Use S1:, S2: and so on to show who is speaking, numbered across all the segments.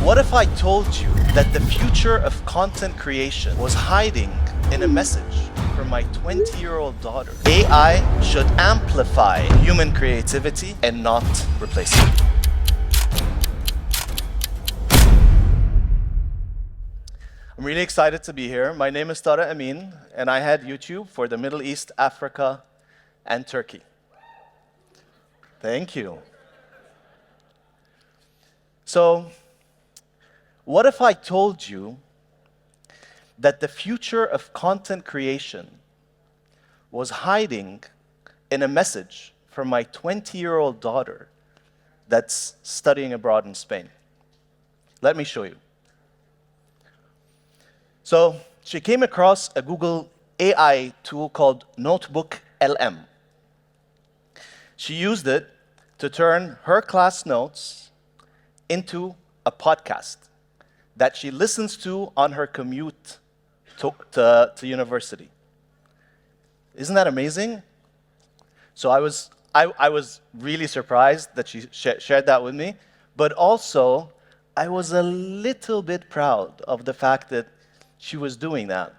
S1: What if I told you that the future of content creation was hiding in a message from my 20-year-old daughter? AI should amplify human creativity and not replace it. I'm really excited to be here. My name is Tara Amin, and I head YouTube for the Middle East, Africa, and Turkey. Thank you. So, what if I told you that the future of content creation was hiding in a message from my 20-year-old daughter that's studying abroad in Spain? Let me show you. So she came across a Google AI tool called Notebook LM. She used it to turn her class notes into a podcast that she listens to on her commute to university. Isn't that amazing? So I was really surprised that she shared that with me, but also I was a little bit proud of the fact that she was doing that.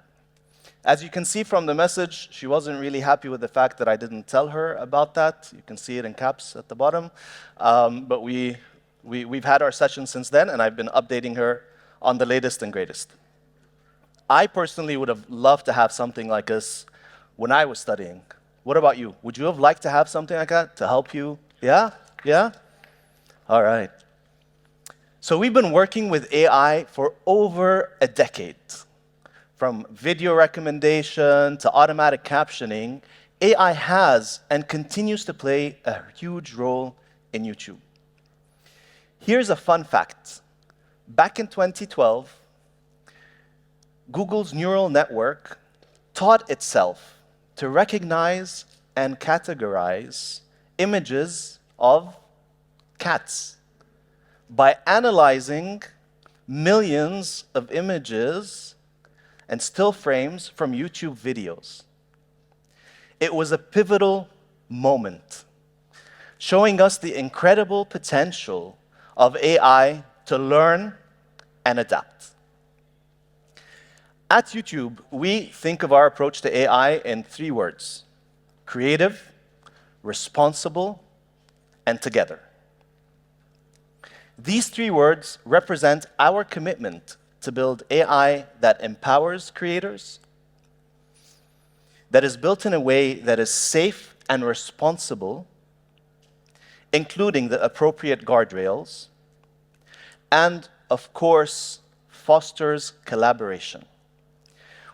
S1: As you can see from the message, she wasn't really happy with the fact that I didn't tell her about that. You can see it in caps at the bottom. But we've had our session since then, and I've been updating her on the latest and greatest. I personally would have loved to have something like this when I was studying. What about you? Would you have liked to have something like that to help you? Yeah? Yeah? All right. So we've been working with AI for over a decade. From video recommendation to automatic captioning, AI has and continues to play a huge role in YouTube. Here's a fun fact. Back in 2012, Google's neural network taught itself to recognize and categorize images of cats by analyzing millions of images and still frames from YouTube videos. It was a pivotal moment, showing us the incredible potential of AI to learn and adapt. At YouTube, we think of our approach to AI in 3 words: creative, responsible, and together. These 3 words represent our commitment to build AI that empowers creators, that is built in a way that is safe and responsible, including the appropriate guardrails, and, of course, fosters collaboration.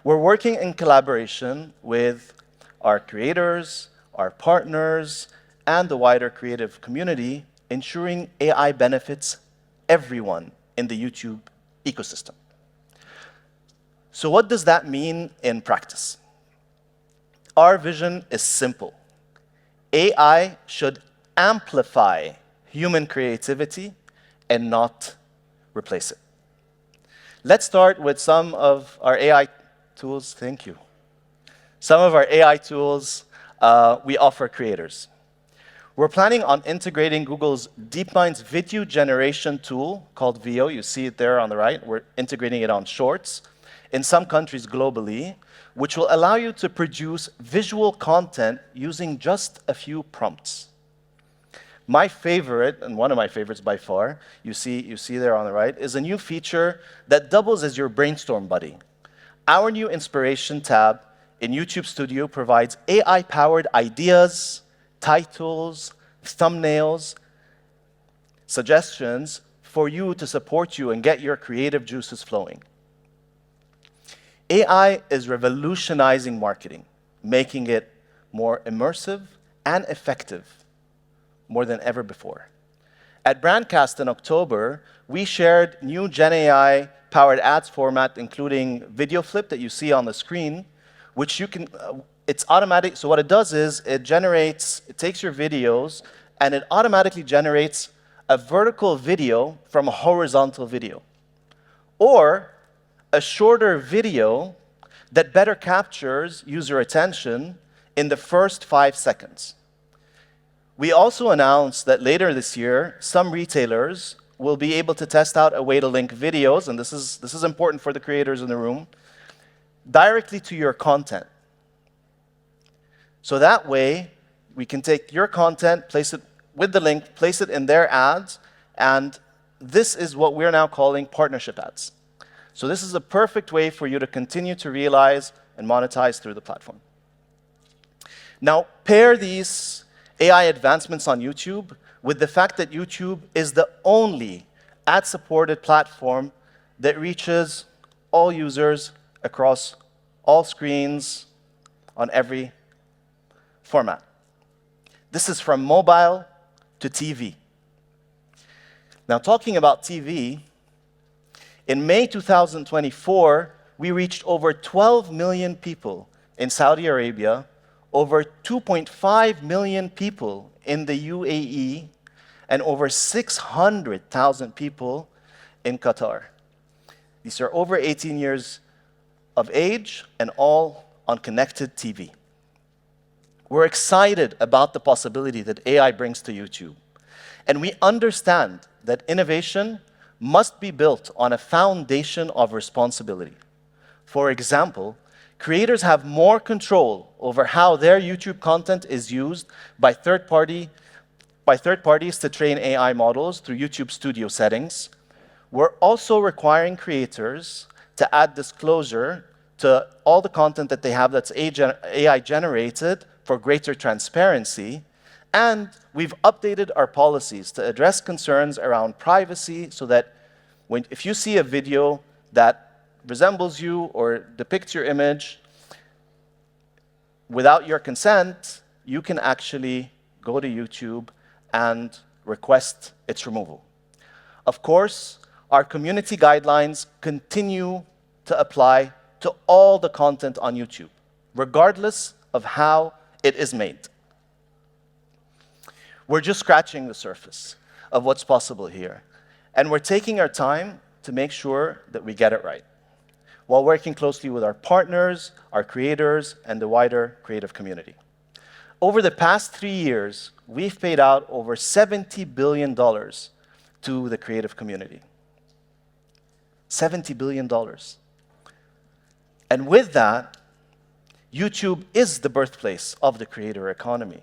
S1: We're working in collaboration with our creators, our partners, and the wider creative community, ensuring AI benefits everyone in the YouTube ecosystem. So what does that mean in practice? Our vision is simple. AI should amplify human creativity and not replace it. Let's start with some of our AI tools. Thank you. Some of our AI tools we offer creators. We're planning on integrating Google's DeepMind's video generation tool called Veo. You see it there on the right. We're integrating it on Shorts in some countries globally, which will allow you to produce visual content using just a few prompts. My favorite, and one of my favorites by far, you see there on the right, is a new feature that doubles as your brainstorm buddy. Our new inspiration tab in YouTube Studio provides AI-powered ideas, titles, thumbnails, suggestions for you to support you and get your creative juices flowing. AI is revolutionizing marketing, making it more immersive and effective more than ever before. At Brandcast in October, we shared new GenAI-powered ads format, including Video Flip that you see on the screen, which you can, it's automatic. So what it does is it takes your videos and it automatically generates a vertical video from a horizontal video, or a shorter video that better captures user attention in the first 5 seconds. We also announced that later this year, some retailers will be able to test out a way to link videos, and this is important for the creators in the room, directly to your content. So that way, we can take your content, place it with the link, place it in their ads, and this is what we're now calling partnership ads. So this is a perfect way for you to continue to realize and monetize through the platform. Now, pair these AI advancements on YouTube with the fact that YouTube is the only ad-supported platform that reaches all users across all screens on every format. This is from mobile to TV. Now, talking about TV, in May 2024, we reached over 12 million people in Saudi Arabia, over 2.5 million people in the UAE, and over 600,000 people in Qatar. These are over 18 years of age and all on connected TV. We're excited about the possibility that AI brings to YouTube. And we understand that innovation must be built on a foundation of responsibility. For example, creators have more control over how their YouTube content is used by third parties to train AI models through YouTube Studio settings. We're also requiring creators to add disclosure to all the content that they have that's AI generated for greater transparency. And we've updated our policies to address concerns around privacy so that if you see a video that resembles you or depicts your image without your consent, you can actually go to YouTube and request its removal. Of course, our community guidelines continue to apply to all the content on YouTube, regardless of how it is made. We're just scratching the surface of what's possible here, and we're taking our time to make sure that we get it right, while working closely with our partners, our creators, and the wider creative community. Over the past 3 years, we've paid out over $70 billion to the creative community. $70 billion. And with that, YouTube is the birthplace of the creator economy.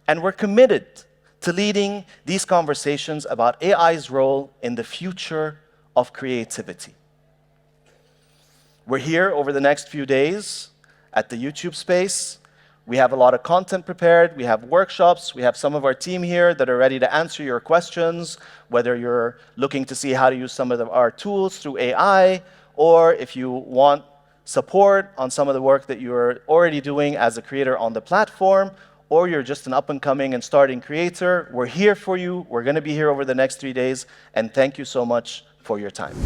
S1: And we're committed to leading these conversations about AI's role in the future of creativity. We're here over the next few days at the YouTube space. We have a lot of content prepared. We have workshops. We have some of our team here that are ready to answer your questions, whether you're looking to see how to use some of our tools through AI, or if you want support on some of the work that you're already doing as a creator on the platform, or you're just an up-and-coming and starting creator. We're here for you. We're going to be here over the next 3 days, and thank you so much for your time.